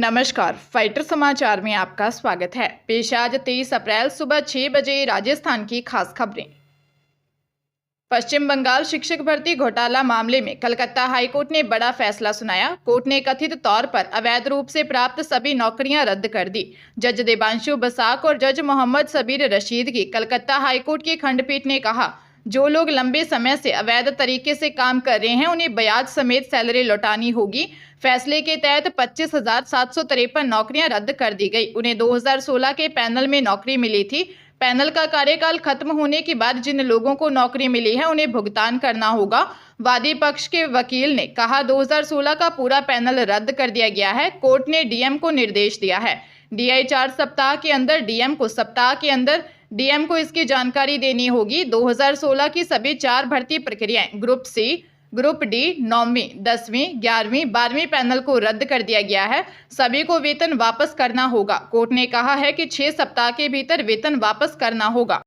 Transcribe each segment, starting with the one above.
नमस्कार, फाइटर समाचार में आपका स्वागत है। पेश आज 23 अप्रैल सुबह 6 बजे राजस्थान की खास खबरें। पश्चिम बंगाल शिक्षक भर्ती घोटाला मामले में कलकत्ता हाईकोर्ट ने बड़ा फैसला सुनाया। कोर्ट ने कथित तौर पर अवैध रूप से प्राप्त सभी नौकरियां रद्द कर दी। जज देवांशु बसाक और जज मोहम्मद सबीर रशीद की कलकत्ता हाईकोर्ट की खंडपीठ ने कहा, जो लोग लंबे समय से अवैध तरीके से काम कर रहे हैं उन्हें ब्याज समेत सैलरी लौटानी होगी। फैसले के तहत 25,753 नौकरियां रद्द कर दी गई। उन्हें 2016 के पैनल में नौकरी मिली थी। पैनल का कार्यकाल खत्म होने के बाद जिन लोगों को नौकरी मिली है उन्हें भुगतान करना होगा। वादी पक्ष के वकील ने कहा, 2016 का पूरा पैनल रद्द कर दिया गया है। कोर्ट ने डीएम को निर्देश दिया है, डीआई 4 सप्ताह के अंदर डीएम को, सप्ताह के अंदर डीएम को इसकी जानकारी देनी होगी। 2016 की सभी 4 भर्ती प्रक्रियाएं ग्रुप सी, ग्रुप डी, 9वीं, 10वीं, 11वीं, 12वीं पैनल को रद्द कर दिया गया है। सभी को वेतन वापस करना होगा। कोर्ट ने कहा है कि 6 सप्ताह के भीतर वेतन वापस करना होगा।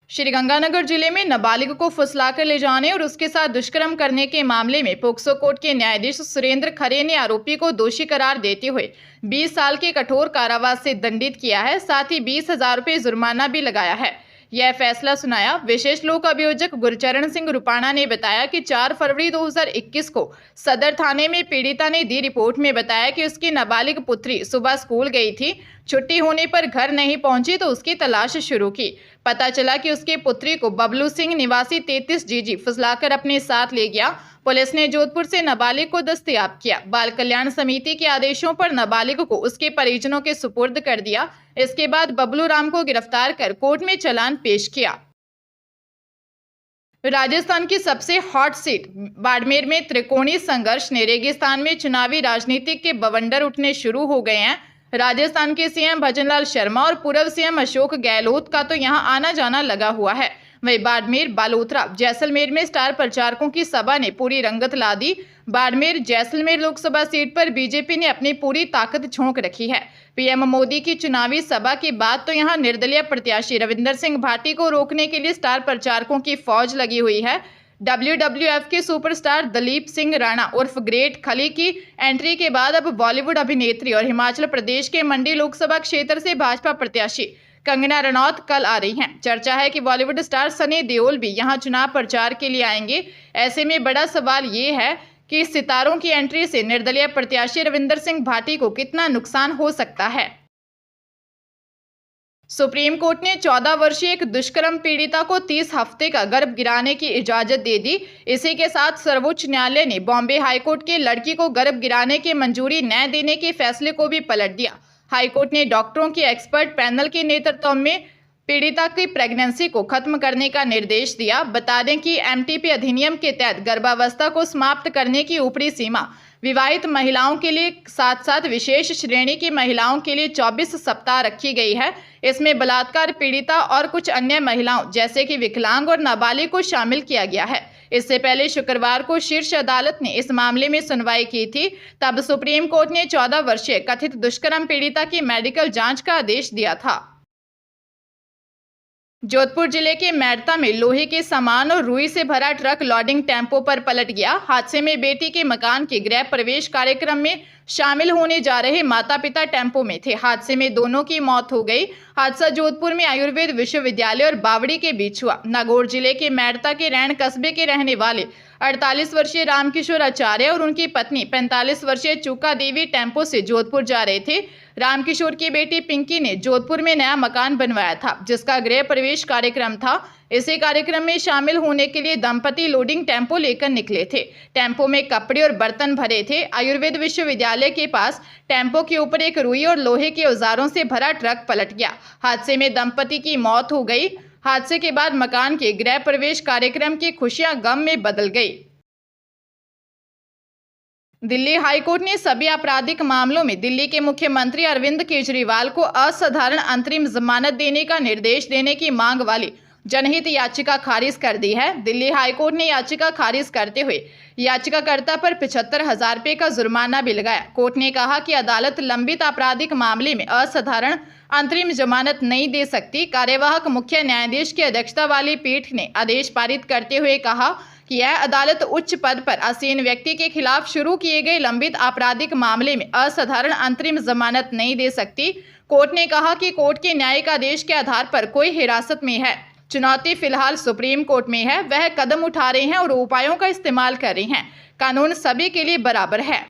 श्रीगंगानगर जिले में नाबालिग को फुसलाकर ले जाने और उसके साथ दुष्कर्म करने के मामले में पोक्सो कोर्ट के न्यायाधीश सुरेंद्र खरे ने आरोपी को दोषी करार देते हुए 20 साल के कठोर कारावास से दंडित किया है। साथ ही 20,000 रुपये जुर्माना भी लगाया है। यह फैसला सुनाया। विशेष लोक अभियोजक गुरचरण सिंह रुपाणा ने बताया कि 4 फरवरी 2021 को सदर थाने में पीड़िता ने दी रिपोर्ट में बताया कि उसकी नाबालिग पुत्री सुबह स्कूल गई थी। छुट्टी होने पर घर नहीं पहुंची तो उसकी तलाश शुरू की। पता चला कि उसकी पुत्री को बबलू सिंह निवासी 33 जीजी फुसलाकर अपने साथ ले गया। पुलिस ने जोधपुर से नाबालिग को दस्तयाब किया। बाल कल्याण समिति के आदेशों पर नाबालिग को उसके परिजनों के सुपुर्द कर दिया। इसके बाद बबलू राम को गिरफ्तार कर कोर्ट में चालान पेश किया। राजस्थान की सबसे हॉट सीट बाड़मेर में त्रिकोणीय संघर्ष ने रेगिस्तान में चुनावी राजनीति के बवंडर उठने शुरू हो गए हैं। राजस्थान के सीएम भजनलाल शर्मा और पूर्व सीएम अशोक गहलोत का तो यहां आना जाना लगा हुआ है। वहीं बाड़मेर, बालोतरा, जैसलमेर में स्टार प्रचारकों की सभा ने पूरी रंगत ला दी। बाड़मेर जैसलमेर लोकसभा सीट पर बीजेपी ने अपनी पूरी ताकत झोंक रखी है। पीएम मोदी की चुनावी सभा के बाद तो यहां निर्दलीय प्रत्याशी रविंदर सिंह भाटी को रोकने के लिए स्टार प्रचारकों की फौज लगी हुई है। WWF के सुपरस्टार दलीप सिंह राणा उर्फ ग्रेट खली की एंट्री के बाद अब बॉलीवुड अभिनेत्री और हिमाचल प्रदेश के मंडी लोकसभा क्षेत्र से भाजपा प्रत्याशी कंगना रनौत कल आ रही हैं। चर्चा है कि बॉलीवुड स्टार सनी देओल भी यहां चुनाव प्रचार के लिए आएंगे। ऐसे में बड़ा सवाल ये है कि इस सितारों की एंट्री से निर्दलीय प्रत्याशी रविंदर सिंह भाटी को कितना नुकसान हो सकता है। सुप्रीम कोर्ट ने 14 वर्षीय एक दुष्कर्म पीड़िता को 30 हफ्ते का गर्भ गिराने की इजाजत दे दी। इसी के साथ सर्वोच्च न्यायालय ने बॉम्बे हाईकोर्ट के लड़की को गर्भ गिराने की मंजूरी न देने के फैसले को भी पलट दिया। हाईकोर्ट ने डॉक्टरों के एक्सपर्ट पैनल के नेतृत्व में पीड़िता की प्रेगनेंसी को खत्म करने का निर्देश दिया। बता दें कि एमटीपी अधिनियम के तहत गर्भावस्था को समाप्त करने की ऊपरी सीमा विवाहित महिलाओं के लिए साथ साथ विशेष श्रेणी की महिलाओं के लिए 24 सप्ताह रखी गई है। इसमें बलात्कार पीड़िता और कुछ अन्य महिलाओं जैसे कि विकलांग और नाबालिग को शामिल किया गया है। इससे पहले शुक्रवार को शीर्ष अदालत ने इस मामले में सुनवाई की थी। तब सुप्रीम कोर्ट ने 14 वर्षीय कथित दुष्कर्म पीड़िता की मेडिकल जांच का आदेश दिया था। जोधपुर जिले के मेड़ता में लोहे के सामान और रुई से भरा ट्रक लोडिंग टेम्पो पर पलट गया। हादसे में बेटी के मकान के गृह प्रवेश कार्यक्रम में शामिल होने जा रहे माता पिता टेम्पो में थे। हादसे में दोनों की मौत हो गई। हादसा जोधपुर में आयुर्वेद विश्वविद्यालय और बावड़ी के बीच हुआ। नागौर जिले के मेड़ता के रैण कस्बे के रहने वाले 48 वर्षीय रामकिशोर आचार्य और उनकी पत्नी 45 वर्षीय चूका देवी टेम्पो से जोधपुर जा रहे थे। रामकिशोर की बेटी पिंकी ने जोधपुर में नया मकान बनवाया था, जिसका गृह प्रवेश कार्यक्रम था। इसी कार्यक्रम में शामिल होने के लिए दंपति लोडिंग टेम्पो लेकर निकले थे। टेम्पो में कपड़े और बर्तन भरे थे। आयुर्वेद विश्वविद्यालय के पास टेम्पो के ऊपर एक रुई और लोहे के औजारों से भरा ट्रक पलट गया। हादसे में दंपति की मौत हो गई। हादसे के बाद मकान के गृह प्रवेश कार्यक्रम की खुशियां गम में बदल गई। दिल्ली हाईकोर्ट ने सभी आपराधिक मामलों में दिल्ली के मुख्यमंत्री अरविंद केजरीवाल को असाधारण अंतरिम जमानत देने का निर्देश देने की मांग वाली जनहित याचिका खारिज कर दी है। दिल्ली हाईकोर्ट ने याचिका खारिज करते हुए याचिकाकर्ता पर 75,000 रुपये का जुर्माना भी लगाया। कोर्ट ने कहा कि अदालत लंबित आपराधिक मामले में असाधारण अंतरिम जमानत नहीं दे सकती। कार्यवाहक मुख्य न्यायाधीश की अध्यक्षता वाली पीठ ने आदेश पारित करते हुए कहा कि यह अदालत उच्च पद पर आसीन व्यक्ति के खिलाफ शुरू किए गए लंबित आपराधिक मामले में असाधारण अंतरिम जमानत नहीं दे सकती। कोर्ट ने कहा कि कोर्ट के न्यायिक आदेश के आधार पर कोई हिरासत में है। चुनौती फिलहाल सुप्रीम कोर्ट में है। वह कदम उठा रहे हैं और उपायों का इस्तेमाल कर रहे हैं। कानून सभी के लिए बराबर है।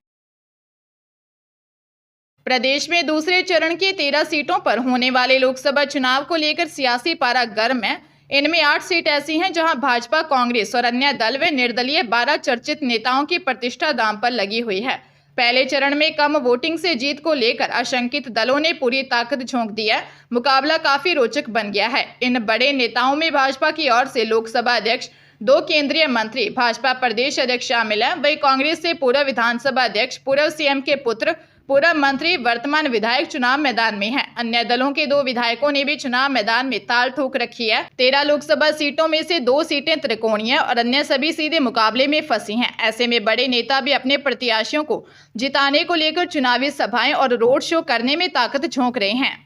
प्रदेश में दूसरे चरण की 13 सीटों पर होने वाले लोकसभा चुनाव को लेकर सियासी पारा गर्म है। इनमें 8 सीट ऐसी हैं जहां भाजपा, कांग्रेस और अन्य दल व निर्दलीय 12 चर्चित नेताओं की प्रतिष्ठा दांव पर लगी हुई है। पहले चरण में कम वोटिंग से जीत को लेकर आशंकित दलों ने पूरी ताकत झोंक दी है। मुकाबला काफी रोचक बन गया है। इन बड़े नेताओं में भाजपा की ओर से लोकसभा अध्यक्ष, 2 केंद्रीय मंत्री, भाजपा प्रदेश अध्यक्ष शामिल हैं। वहीं कांग्रेस से पूर्व विधानसभा अध्यक्ष, पूर्व सीएम के पुत्र, पूर्व मंत्री, वर्तमान विधायक चुनाव मैदान में हैं। अन्य दलों के 2 विधायकों ने भी चुनाव मैदान में ताल ठोक रखी है। 13 लोकसभा सीटों में से 2 सीटें त्रिकोणीय और अन्य सभी सीधे मुकाबले में फंसी हैं। ऐसे में बड़े नेता भी अपने प्रत्याशियों को जिताने को लेकर चुनावी सभाएं और रोड शो करने में ताकत झोंक रहे हैं।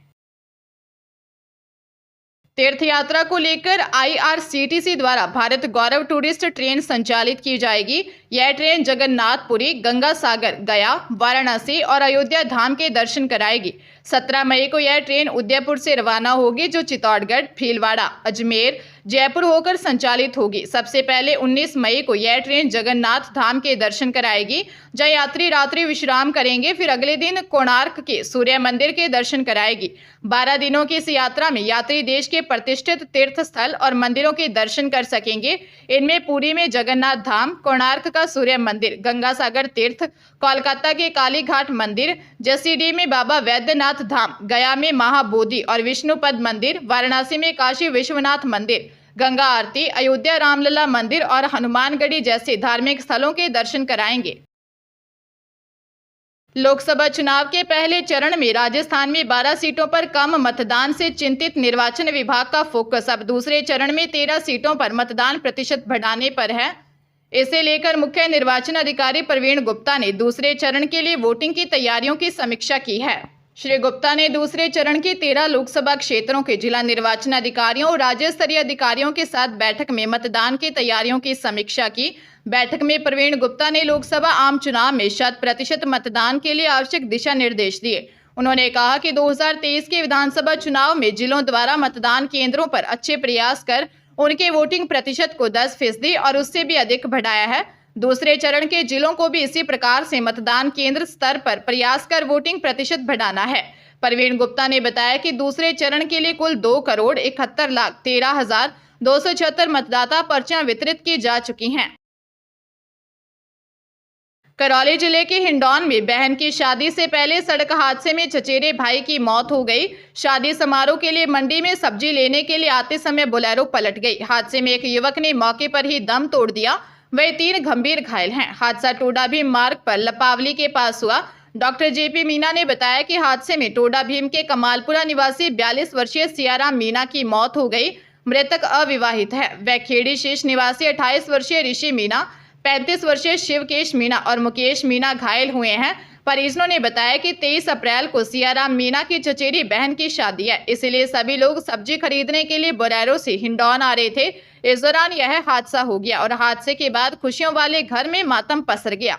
तीर्थ यात्रा को लेकर IRCTC द्वारा भारत गौरव टूरिस्ट ट्रेन संचालित की जाएगी। यह ट्रेन जगन्नाथपुरी, गंगा सागर, गया, वाराणसी और अयोध्या धाम के दर्शन कराएगी। 17 मई को यह ट्रेन उदयपुर से रवाना होगी, जो चित्तौड़गढ़, भीलवाड़ा, अजमेर, जयपुर होकर संचालित होगी। सबसे पहले 19 मई को यह ट्रेन जगन्नाथ धाम के दर्शन कराएगी, जहां यात्री रात्रि विश्राम करेंगे। फिर अगले दिन कोणार्क के सूर्य मंदिर के दर्शन कराएगी। 12 दिनों की इस यात्रा में यात्री देश के प्रतिष्ठित तीर्थ स्थल और मंदिरों के दर्शन कर सकेंगे। इनमें पुरी में जगन्नाथ धाम, कोणार्क का सूर्य मंदिर, गंगा सागर तीर्थ, कोलकाता के काली घाट मंदिर, जसीडीह में बाबा वैद्यनाथ धाम, गया में महाबोधि और विष्णुपद मंदिर, वाराणसी में काशी विश्वनाथ मंदिर, गंगा आरती, अयोध्या रामलला मंदिर और हनुमानगढ़ी जैसे धार्मिक स्थलों के दर्शन कराएंगे। लोकसभा चुनाव के पहले चरण में राजस्थान में 12 सीटों पर कम मतदान से चिंतित निर्वाचन विभाग का फोकस अब दूसरे चरण में 13 सीटों पर मतदान प्रतिशत बढ़ाने पर है। इसे लेकर मुख्य निर्वाचन अधिकारी प्रवीण गुप्ता ने दूसरे चरण के लिए वोटिंग की तैयारियों की समीक्षा की है। श्री गुप्ता ने दूसरे चरण के 13 लोकसभा क्षेत्रों के जिला निर्वाचन अधिकारियों और राज्य स्तरीय अधिकारियों के साथ बैठक में मतदान की तैयारियों की समीक्षा की। बैठक में प्रवीण गुप्ता ने लोकसभा आम चुनाव में 100% मतदान के लिए आवश्यक दिशा निर्देश दिए। उन्होंने कहा कि 2023 के विधानसभा चुनाव में जिलों द्वारा मतदान केंद्रों पर अच्छे प्रयास कर उनके वोटिंग प्रतिशत को 10% और उससे भी अधिक बढ़ाया है। दूसरे चरण के जिलों को भी इसी प्रकार से मतदान केंद्र स्तर पर प्रयास कर वोटिंग प्रतिशत बढ़ाना है। प्रवीण गुप्ता ने बताया कि दूसरे चरण के लिए कुल 2,71,13,276 मतदाता पर्चियां वितरित की जा चुकी हैं। करौली जिले के हिंडौन में बहन की शादी से पहले सड़क हादसे में चचेरे भाई की मौत हो गई। शादी समारोह के लिए मंडी में सब्जी लेने के लिए आते समय बोलेरो पलट गई। हादसे में एक युवक ने मौके पर ही दम तोड़ दिया, वही 3 गंभीर घायल हैं। हादसा टोडा भीम मार्ग पर लपावली के पास हुआ। डॉक्टर JP मीना ने बताया कि हादसे में टोडा भीम के कमालपुरा निवासी 42 वर्षीय सियाराम मीना की मौत हो गई। मृतक अविवाहित है। वह खेड़ी शीश निवासी 28 वर्षीय ऋषि मीना, 35 वर्षीय शिवकेश मीना और मुकेश मीना घायल हुए हैं। परिजनों ने बताया कि 23 अप्रैल को सियाराम मीना की चचेरी बहन की शादी है, इसलिए सभी लोग सब्जी खरीदने के लिए बोलेरो से हिंडौन आ रहे थे। इस दौरान यह हादसा हो गया और हादसे के बाद खुशियों वाले घर में मातम पसर गया।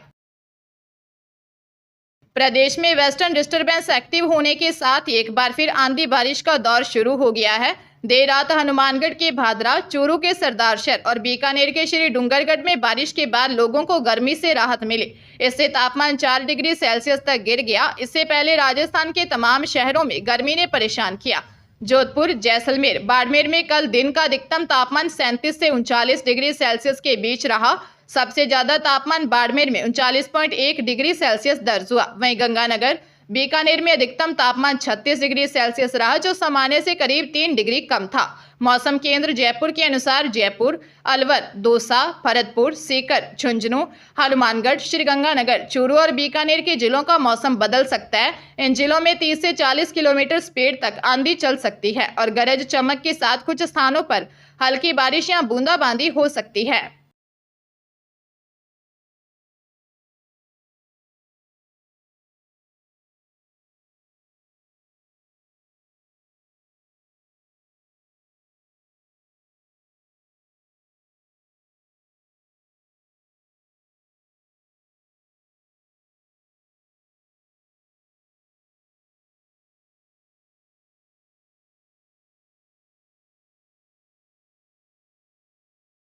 प्रदेश में वेस्टर्न डिस्टर्बेंस एक्टिव होने के साथ ही एक बार फिर आंधी बारिश का दौर शुरू हो गया है। देर रात हनुमानगढ़ के भादरा, चूरू के सरदारशहर और बीकानेर के श्री डूंगरगढ़ में बारिश के बाद लोगों को गर्मी से राहत मिली। इससे तापमान 4 डिग्री सेल्सियस तक गिर गया। इससे पहले राजस्थान के तमाम शहरों में गर्मी ने परेशान किया। जोधपुर, जैसलमेर, बाड़मेर में कल दिन का अधिकतम तापमान 37 से 39 डिग्री सेल्सियस के बीच रहा। सबसे ज्यादा तापमान बाड़मेर में 39.1 डिग्री सेल्सियस दर्ज हुआ। वहीं गंगानगर, बीकानेर में अधिकतम तापमान 36 डिग्री सेल्सियस रहा, जो सामान्य से करीब 3 डिग्री कम था। मौसम केंद्र जयपुर के अनुसार जयपुर, अलवर, दौसा, भरतपुर, सीकर, झुंझुनू, हनुमानगढ़, श्रीगंगानगर, चूरू और बीकानेर के जिलों का मौसम बदल सकता है। इन जिलों में 30 से 40 किलोमीटर स्पीड तक आंधी चल सकती है और गरज चमक के साथ कुछ स्थानों पर हल्की बारिश या बूंदाबांदी हो सकती है।